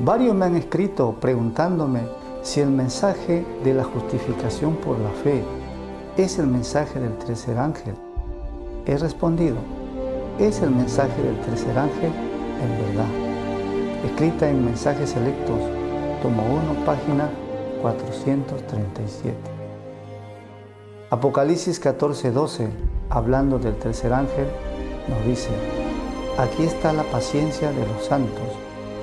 Varios me han escrito preguntándome si el mensaje de la justificación por la fe es el mensaje del tercer ángel. He respondido, es el mensaje del tercer ángel en verdad. Escrita en Mensajes Selectos, tomo 1, página 437. Apocalipsis 14:12, hablando del tercer ángel, nos dice: aquí está la paciencia de los santos,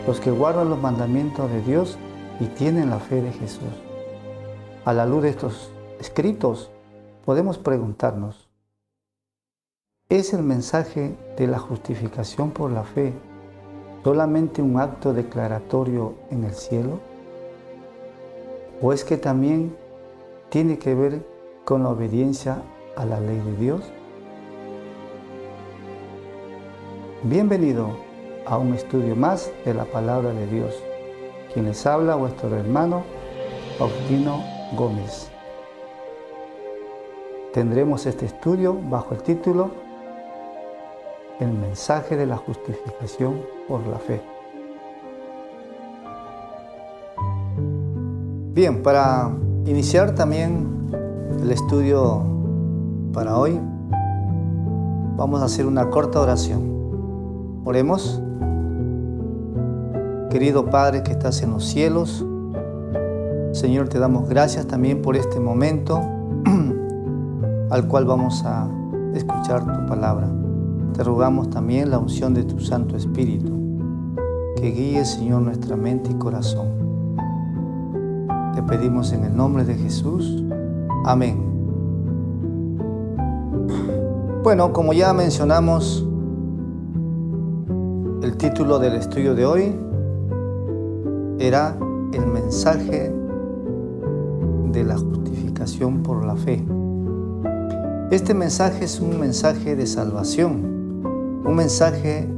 los que guardan los mandamientos de Dios y tienen la fe de Jesús. A la luz de estos escritos, podemos preguntarnos, ¿es el mensaje de la justificación por la fe solamente un acto declaratorio en el cielo? ¿O es que también tiene que ver con la obediencia a la ley de Dios? Bienvenido a un estudio más de la Palabra de Dios. Quien les habla, vuestro hermano Faustino Gómez. Tendremos este estudio bajo el título El mensaje de la justificación por la fe. Bien, para iniciar también el estudio para hoy, vamos a hacer una corta oración. Oremos. Querido Padre que estás en los cielos, Señor, te damos gracias también por este momento al cual vamos a escuchar tu palabra. Te rogamos también la unción de tu Santo Espíritu, que guíe, Señor, nuestra mente y corazón. Te pedimos en el nombre de Jesús. Amén. Bueno, como ya mencionamos, el título del estudio de hoy era el mensaje de la justificación por la fe. Este mensaje es un mensaje de salvación, un mensaje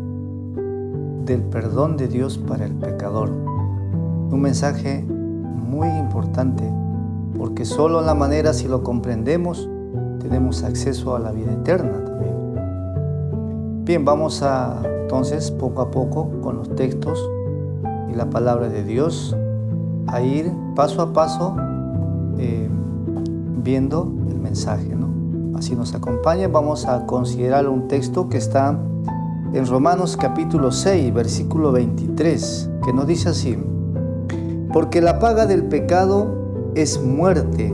del perdón de Dios para el pecador, un mensaje muy importante porque solo en la manera, si lo comprendemos, tenemos acceso a la vida eterna también. Bien, vamos a entonces poco a poco con los textos y la palabra de Dios a ir paso a paso viendo el mensaje, ¿no? Así nos acompaña. Vamos a considerar un texto que está en Romanos capítulo 6, versículo 23, que nos dice así: porque la paga del pecado es muerte,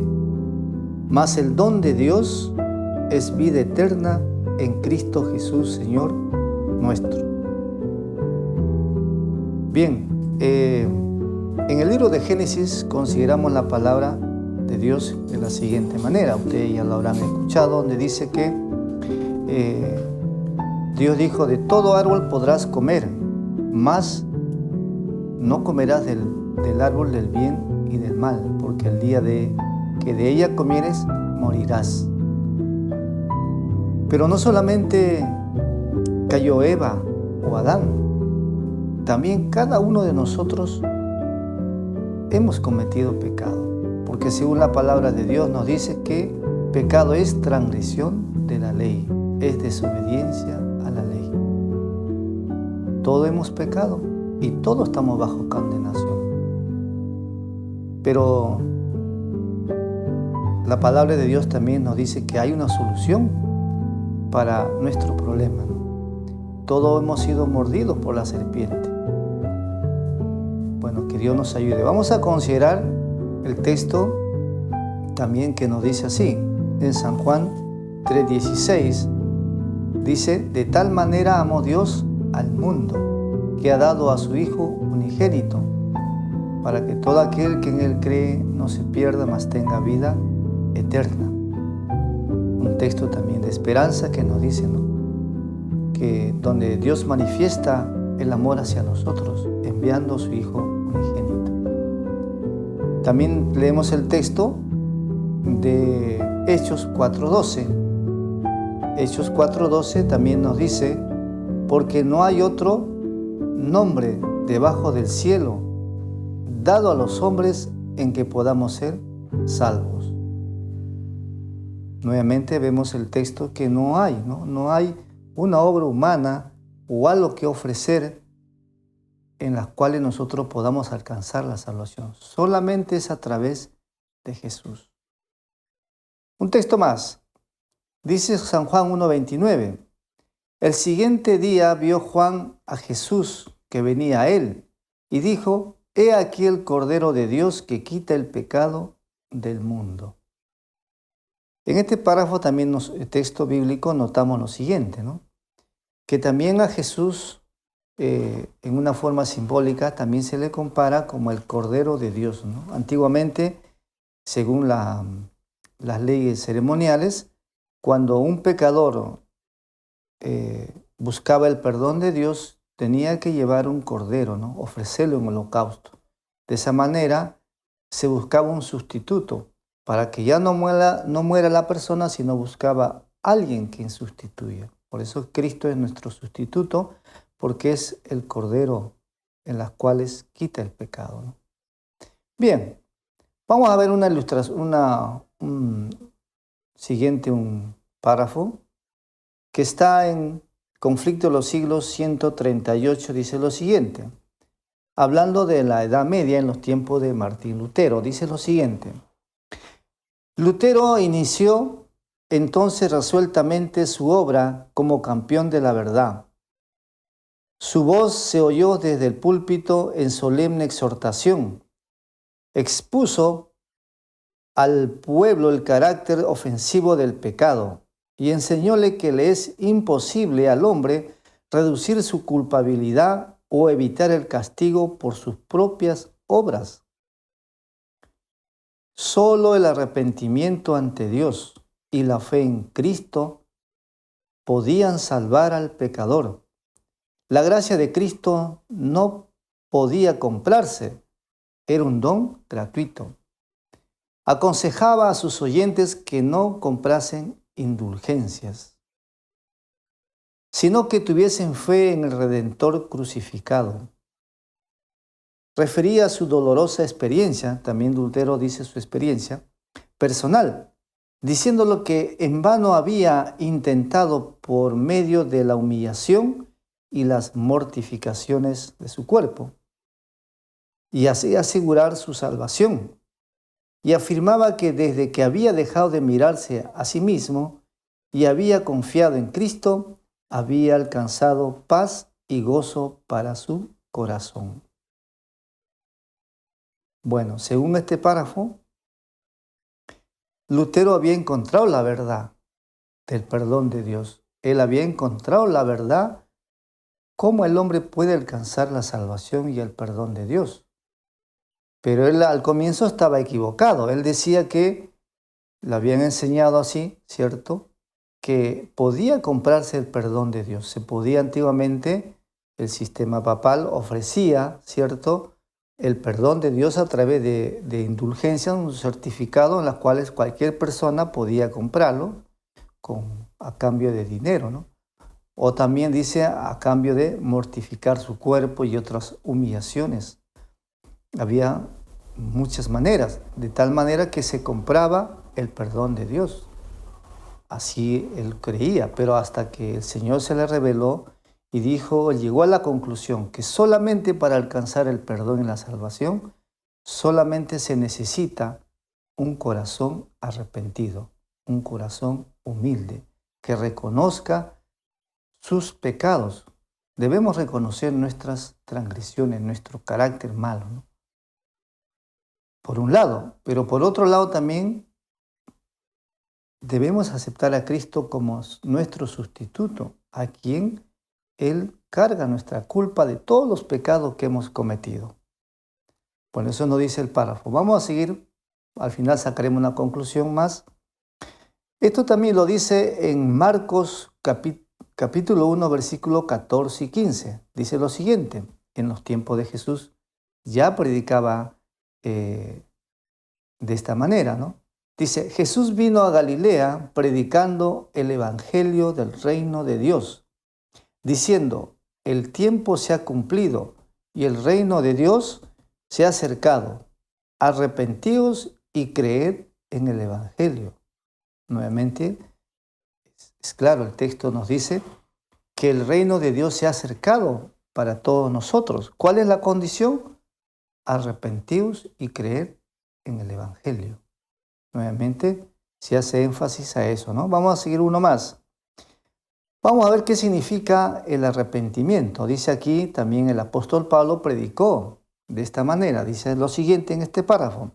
mas el don de Dios es vida eterna en Cristo Jesús, Señor nuestro. Bien, en el libro de Génesis consideramos la palabra de Dios de la siguiente manera. Ustedes ya lo habrán escuchado, donde dice que Dios dijo: de todo árbol podrás comer, mas no comerás del árbol del bien y del mal, porque el día que de ella comieres, morirás. Pero no solamente cayó Eva o Adán, también cada uno de nosotros hemos cometido pecado, porque según la palabra de Dios nos dice que pecado es transgresión de la ley, es desobediencia a la ley. Todos hemos pecado y todos estamos bajo condenación. Pero la palabra de Dios también nos dice que hay una solución para nuestro problema, ¿no? Todos hemos sido mordidos por la serpiente. Bueno, que Dios nos ayude. Vamos a considerar el texto también que nos dice así, en San Juan 3:16, dice: de tal manera amó Dios al mundo, que ha dado a su Hijo unigénito, para que todo aquel que en Él cree no se pierda, mas tenga vida eterna. Un texto también de esperanza que nos dice, ¿no?, que donde Dios manifiesta el amor hacia nosotros, enviando a su Hijo unigénito. También leemos el texto de Hechos 4:12. Hechos 4:12 también nos dice: porque no hay otro nombre debajo del cielo dado a los hombres en que podamos ser salvos. Nuevamente vemos el texto que no hay una obra humana o algo que ofrecer en las cuales nosotros podamos alcanzar la salvación. Solamente es a través de Jesús. Un texto más. Dice San Juan 1:29. El siguiente día vio Juan a Jesús que venía a él y dijo: He aquí el Cordero de Dios que quita el pecado del mundo. En este párrafo también, el texto bíblico, notamos lo siguiente, ¿no? Que también a Jesús, en una forma simbólica, también se le compara como el Cordero de Dios, ¿no? Antiguamente, según las leyes ceremoniales, cuando un pecador buscaba el perdón de Dios, tenía que llevar un cordero, ¿no? Ofrecerlo en holocausto. De esa manera se buscaba un sustituto para que ya no muera la persona, sino buscaba alguien quien sustituya. Por eso Cristo es nuestro sustituto, porque es el cordero en las cuales quita el pecado, ¿no? Bien, vamos a ver una ilustración, un párrafo que está en Conflicto de los Siglos 138, dice lo siguiente. Hablando de la Edad Media en los tiempos de Martín Lutero, dice lo siguiente. Lutero inició entonces resueltamente su obra como campeón de la verdad. Su voz se oyó desde el púlpito en solemne exhortación. Expuso al pueblo el carácter ofensivo del pecado y enseñóle que le es imposible al hombre reducir su culpabilidad o evitar el castigo por sus propias obras. Solo el arrepentimiento ante Dios y la fe en Cristo podían salvar al pecador. La gracia de Cristo no podía comprarse, era un don gratuito. Aconsejaba a sus oyentes que no comprasen indulgencias, sino que tuviesen fe en el Redentor crucificado. Refería a su dolorosa experiencia, también Lutero dice su experiencia personal, diciéndolo que en vano había intentado por medio de la humillación y las mortificaciones de su cuerpo, y así asegurar su salvación. Y afirmaba que desde que había dejado de mirarse a sí mismo y había confiado en Cristo, había alcanzado paz y gozo para su corazón. Bueno, según este párrafo, Lutero había encontrado la verdad del perdón de Dios. Él había encontrado la verdad, cómo el hombre puede alcanzar la salvación y el perdón de Dios. Pero él al comienzo estaba equivocado. Él decía que le habían enseñado así, ¿cierto? Que podía comprarse el perdón de Dios. Se podía antiguamente, el sistema papal ofrecía, ¿cierto?, el perdón de Dios a través de indulgencias, un certificado en las cuales cualquier persona podía comprarlo a cambio de dinero, ¿no? O también dice a cambio de mortificar su cuerpo y otras humillaciones. Había muchas maneras, de tal manera que se compraba el perdón de Dios. Así él creía, pero hasta que el Señor se le reveló y llegó a la conclusión que solamente para alcanzar el perdón y la salvación, solamente se necesita un corazón arrepentido, un corazón humilde, que reconozca sus pecados. Debemos reconocer nuestras transgresiones, nuestro carácter malo, ¿no? Por un lado, pero por otro lado también debemos aceptar a Cristo como nuestro sustituto, a quien Él carga nuestra culpa de todos los pecados que hemos cometido. Por eso nos dice el párrafo. Vamos a seguir, al final sacaremos una conclusión más. Esto también lo dice en Marcos capítulo 1, versículo 14 y 15. Dice lo siguiente: en los tiempos de Jesús ya predicaba de esta manera, ¿no? Dice, Jesús vino a Galilea predicando el evangelio del reino de Dios, diciendo, el tiempo se ha cumplido y el reino de Dios se ha acercado. Arrepentíos y creed en el evangelio. Nuevamente, es claro, el texto nos dice que el reino de Dios se ha acercado para todos nosotros. ¿Cuál es la condición? Arrepentidos y creer en el Evangelio. Nuevamente se hace énfasis a eso, ¿no? Vamos a seguir uno más. Vamos a ver qué significa el arrepentimiento. Dice aquí también el apóstol Pablo predicó de esta manera. Dice lo siguiente en este párrafo.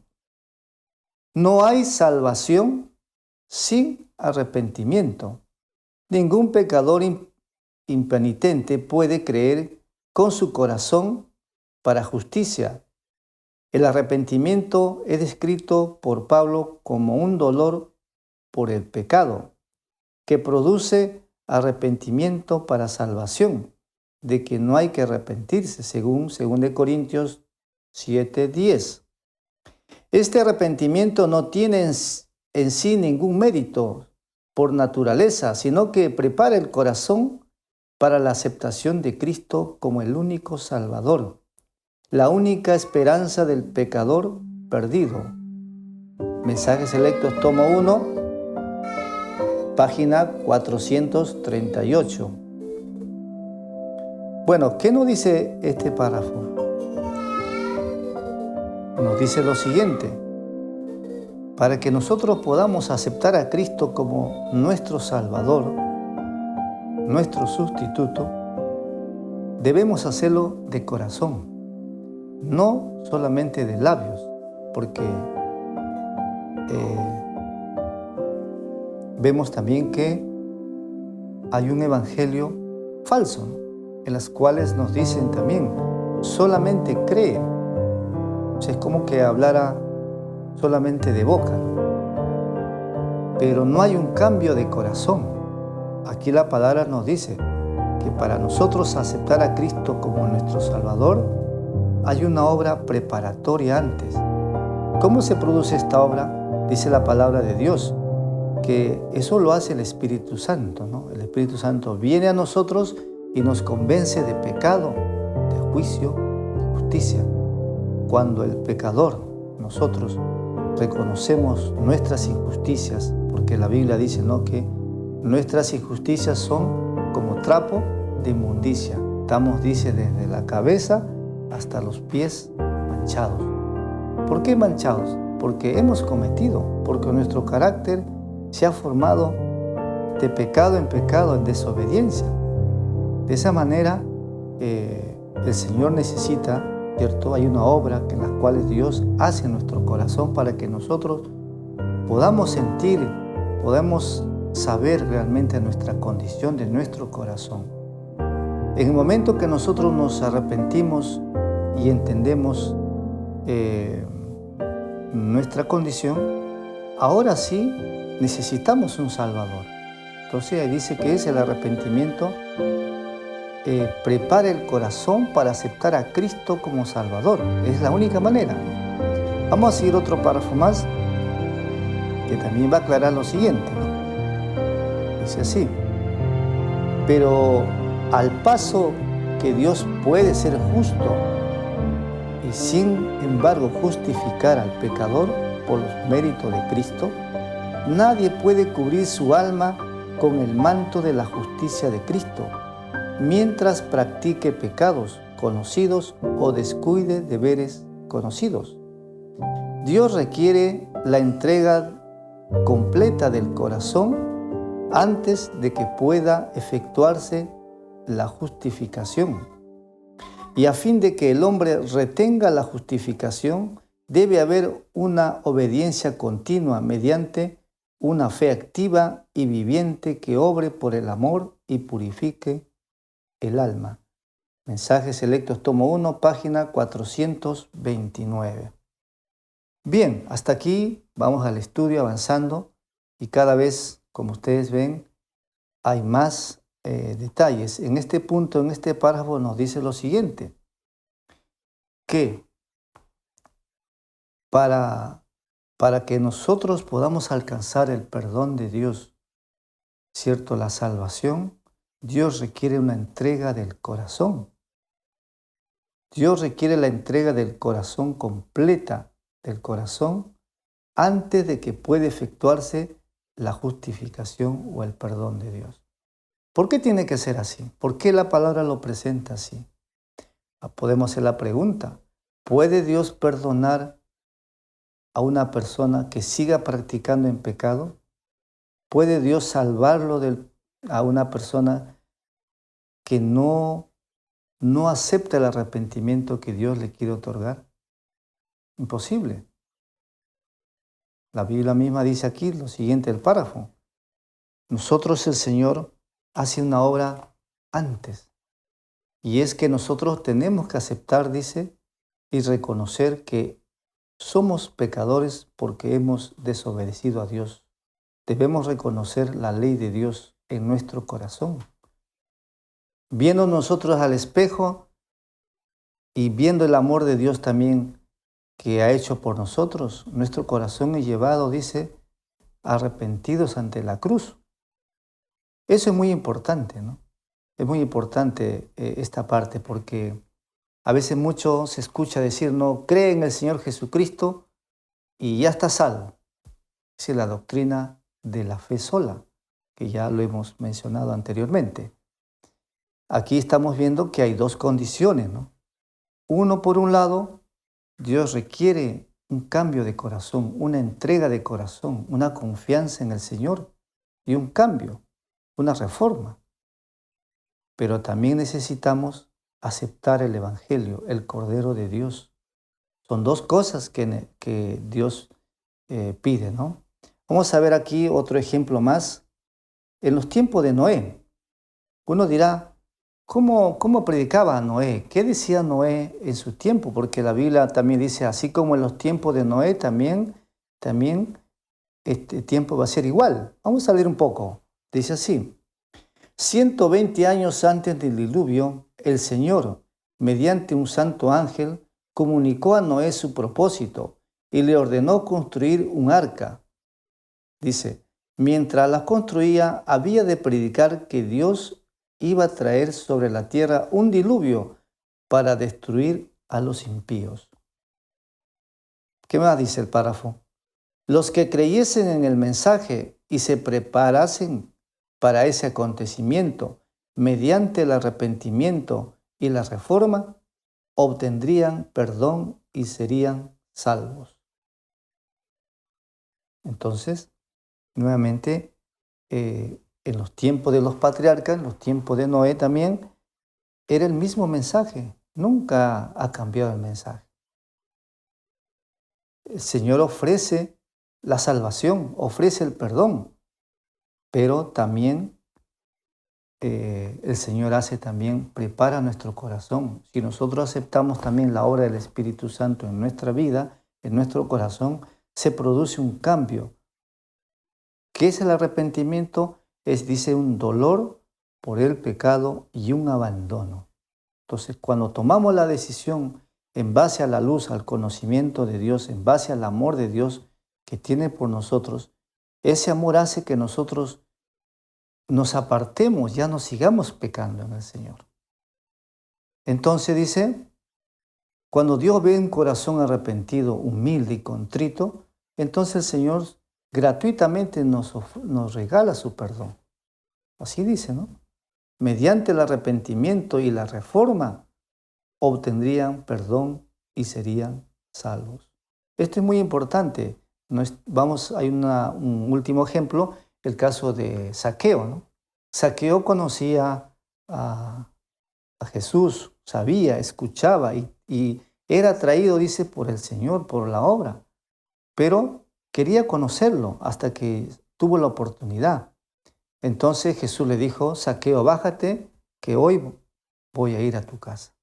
No hay salvación sin arrepentimiento. Ningún pecador impenitente puede creer con su corazón para justicia. El arrepentimiento es descrito por Pablo como un dolor por el pecado, que produce arrepentimiento para salvación, de que no hay que arrepentirse, según 2 Corintios 7:10. Este arrepentimiento no tiene en sí ningún mérito por naturaleza, sino que prepara el corazón para la aceptación de Cristo como el único Salvador, la única esperanza del pecador perdido. Mensajes Selectos, tomo 1, página 438. Bueno, ¿qué nos dice este párrafo? Nos dice lo siguiente: para que nosotros podamos aceptar a Cristo como nuestro Salvador, nuestro sustituto, debemos hacerlo de corazón, no solamente de labios, porque vemos también que hay un evangelio falso, ¿no? En las cuales nos dicen también, solamente cree. O sea, es como que hablara solamente de boca, ¿no? Pero no hay un cambio de corazón. Aquí la palabra nos dice que para nosotros aceptar a Cristo como nuestro Salvador, hay una obra preparatoria antes. ¿Cómo se produce esta obra? Dice la palabra de Dios, que eso lo hace el Espíritu Santo, ¿no? El Espíritu Santo viene a nosotros y nos convence de pecado, de juicio, de justicia. Cuando el pecador, nosotros, reconocemos nuestras injusticias, porque la Biblia dice, ¿no?, que nuestras injusticias son como trapo de inmundicia. Estamos, dice, desde la cabeza hasta los pies manchados. ¿Por qué manchados? Porque hemos cometido, porque nuestro carácter se ha formado de pecado en pecado, en desobediencia. De esa manera, el Señor necesita, ¿cierto? Hay una obra en la cual Dios hace en nuestro corazón para que nosotros podamos sentir, podamos saber realmente nuestra condición de nuestro corazón. En el momento que nosotros nos arrepentimos y entendemos nuestra condición, ahora sí necesitamos un Salvador. Entonces ahí dice que es el arrepentimiento, prepara el corazón para aceptar a Cristo como Salvador. Es la única manera. Vamos a seguir otro párrafo más que también va a aclarar lo siguiente, ¿no? Dice así: pero al paso que Dios puede ser justo y sin embargo justificar al pecador por los méritos de Cristo, nadie puede cubrir su alma con el manto de la justicia de Cristo, mientras practique pecados conocidos o descuide deberes conocidos. Dios requiere la entrega completa del corazón antes de que pueda efectuarse la justificación. Y a fin de que el hombre retenga la justificación, debe haber una obediencia continua mediante una fe activa y viviente que obre por el amor y purifique el alma. Mensajes Selectos, tomo 1, página 429. Bien, hasta aquí vamos al estudio avanzando y cada vez, como ustedes ven, hay más detalles. En este punto, en este párrafo nos dice lo siguiente, que para que nosotros podamos alcanzar el perdón de Dios, ¿cierto?, la salvación, Dios requiere una entrega del corazón. Dios requiere la entrega del corazón completa, del corazón, antes de que pueda efectuarse la justificación o el perdón de Dios. ¿Por qué tiene que ser así? ¿Por qué la palabra lo presenta así? Podemos hacer la pregunta, ¿puede Dios perdonar a una persona que siga practicando en pecado? ¿Puede Dios salvarlo a una persona que no acepta el arrepentimiento que Dios le quiere otorgar? Imposible. La Biblia misma dice aquí lo siguiente, el párrafo. Nosotros, el Señor, hace una obra antes. Y es que nosotros tenemos que aceptar, dice, y reconocer que somos pecadores porque hemos desobedecido a Dios. Debemos reconocer la ley de Dios en nuestro corazón. Viendo nosotros al espejo y viendo el amor de Dios también que ha hecho por nosotros, nuestro corazón es llevado, dice, arrepentidos ante la cruz. Eso es muy importante, ¿no? Es muy importante esta parte porque a veces mucho se escucha decir, no, cree en el Señor Jesucristo y ya está salvo. Esa es la doctrina de la fe sola, que ya lo hemos mencionado anteriormente. Aquí estamos viendo que hay dos condiciones, ¿no? Uno, por un lado, Dios requiere un cambio de corazón, una entrega de corazón, una confianza en el Señor y un cambio, una reforma. Pero también necesitamos aceptar el Evangelio, el Cordero de Dios. Son dos cosas que Dios pide, ¿no? Vamos a ver aquí otro ejemplo más. En los tiempos de Noé, uno dirá, ¿cómo predicaba Noé? ¿Qué decía Noé en su tiempo? Porque la Biblia también dice, así como en los tiempos de Noé, también este tiempo va a ser igual. Vamos a leer un poco. Dice así, 120 años antes del diluvio, el Señor, mediante un santo ángel, comunicó a Noé su propósito y le ordenó construir un arca. Dice, mientras la construía, había de predicar que Dios iba a traer sobre la tierra un diluvio para destruir a los impíos. ¿Qué más dice el párrafo? Los que creyesen en el mensaje y se preparasen para ese acontecimiento mediante el arrepentimiento y la reforma, obtendrían perdón y serían salvos. Entonces, nuevamente, en los tiempos de los patriarcas, en los tiempos de Noé también, era el mismo mensaje. Nunca ha cambiado el mensaje. El Señor ofrece la salvación, ofrece el perdón, pero también el Señor prepara nuestro corazón. Si nosotros aceptamos también la obra del Espíritu Santo en nuestra vida, en nuestro corazón, se produce un cambio. ¿Qué es el arrepentimiento? Dice, un dolor por el pecado y un abandono. Entonces, cuando tomamos la decisión en base a la luz, al conocimiento de Dios, en base al amor de Dios que tiene por nosotros, ese amor hace que nosotros nos apartemos, ya no sigamos pecando en el Señor. Entonces dice, cuando Dios ve un corazón arrepentido, humilde y contrito, entonces el Señor gratuitamente nos regala su perdón. Así dice, ¿no? Mediante el arrepentimiento y la reforma, obtendrían perdón y serían salvos. Esto es muy importante. Hay un último ejemplo, el caso de Zaqueo, ¿no? Zaqueo conocía a Jesús, sabía, escuchaba y era atraído, dice, por el Señor, por la obra. Pero quería conocerlo hasta que tuvo la oportunidad. Entonces Jesús le dijo, Zaqueo, bájate, que hoy voy a ir a tu casa.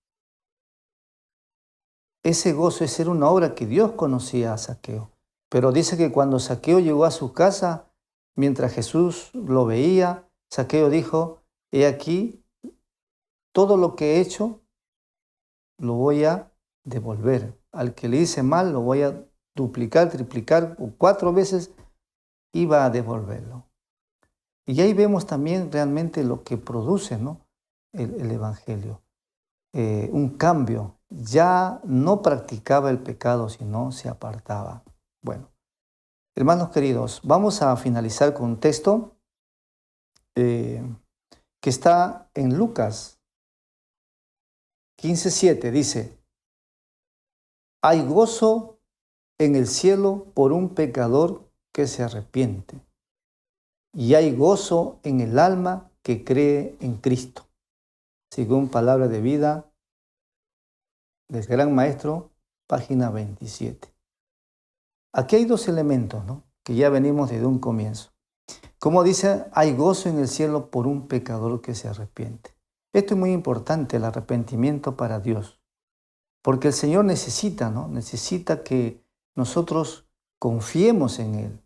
Ese gozo es ser una obra que Dios conocía a Zaqueo. Pero dice que cuando Zaqueo llegó a su casa, mientras Jesús lo veía, Zaqueo dijo, he aquí, todo lo que he hecho lo voy a devolver. Al que le hice mal lo voy a duplicar, triplicar, o 4 veces iba a devolverlo. Y ahí vemos también realmente lo que produce, ¿no? el Evangelio. Un cambio. Ya no practicaba el pecado, sino se apartaba. Bueno, hermanos queridos, vamos a finalizar con un texto que está en Lucas, 15:7 dice, hay gozo en el cielo por un pecador que se arrepiente, y hay gozo en el alma que cree en Cristo. Según Palabra de Vida del Gran Maestro, página 27. Aquí hay dos elementos, ¿no?, que ya venimos desde un comienzo. Como dice, hay gozo en el cielo por un pecador que se arrepiente. Esto es muy importante, el arrepentimiento para Dios. Porque el Señor necesita, ¿no?, necesita que nosotros confiemos en Él.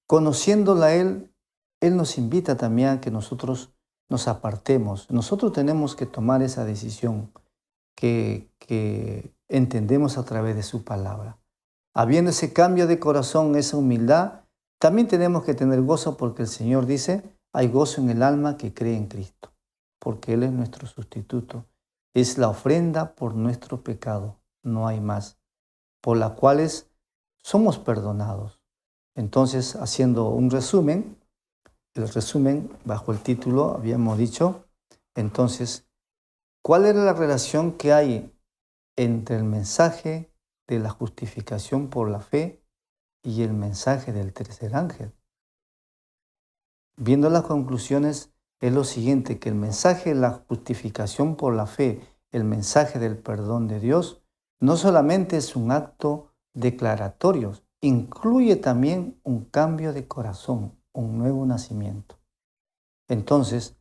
Conociéndola a Él, Él nos invita también a que nosotros nos apartemos. Nosotros tenemos que tomar esa decisión que entendemos a través de su palabra. Habiendo ese cambio de corazón, esa humildad, también tenemos que tener gozo porque el Señor dice, hay gozo en el alma que cree en Cristo, porque Él es nuestro sustituto. Es la ofrenda por nuestro pecado, no hay más, por las cuales somos perdonados. Entonces, haciendo un resumen, el resumen bajo el título habíamos dicho, entonces, ¿cuál era la relación que hay entre el mensaje de la justificación por la fe y el mensaje del tercer ángel? Viendo las conclusiones, es lo siguiente, que el mensaje de la justificación por la fe, el mensaje del perdón de Dios, no solamente es un acto declaratorio, incluye también un cambio de corazón, un nuevo nacimiento. Entonces,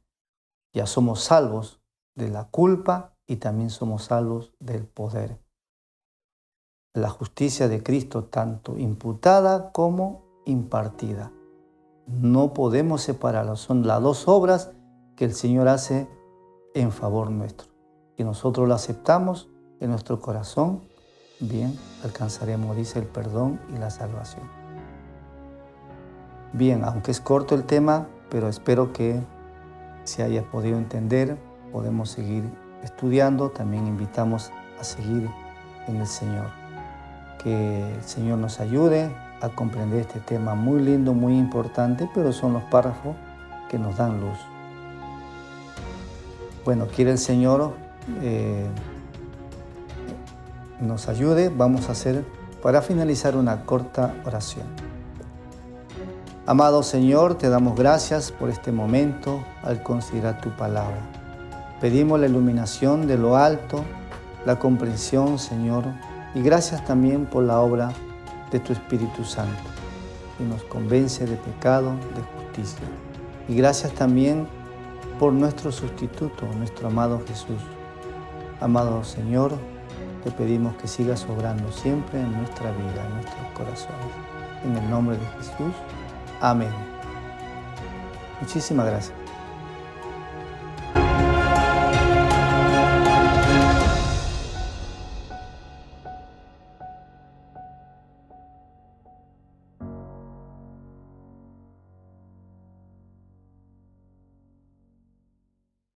ya somos salvos de la culpa y también somos salvos del poder. La justicia de Cristo, tanto imputada como impartida. No podemos separarlas, son las dos obras que el Señor hace en favor nuestro. Si nosotros la aceptamos en nuestro corazón, bien, alcanzaremos, dice, el perdón y la salvación. Bien, aunque es corto el tema, pero espero que se haya podido entender. Podemos seguir estudiando, también invitamos a seguir en el Señor. Que el Señor nos ayude a comprender este tema muy lindo, muy importante, pero son los párrafos que nos dan luz. Bueno, quiere el Señor nos ayude. Vamos a hacer, para finalizar, una corta oración. Amado Señor, te damos gracias por este momento al considerar tu palabra. Pedimos la iluminación de lo alto, la comprensión, Señor, y gracias también por la obra de tu Espíritu Santo, que nos convence de pecado, de justicia. Y gracias también por nuestro sustituto, nuestro amado Jesús. Amado Señor, te pedimos que sigas obrando siempre en nuestra vida, en nuestros corazones. En el nombre de Jesús. Amén. Muchísimas gracias.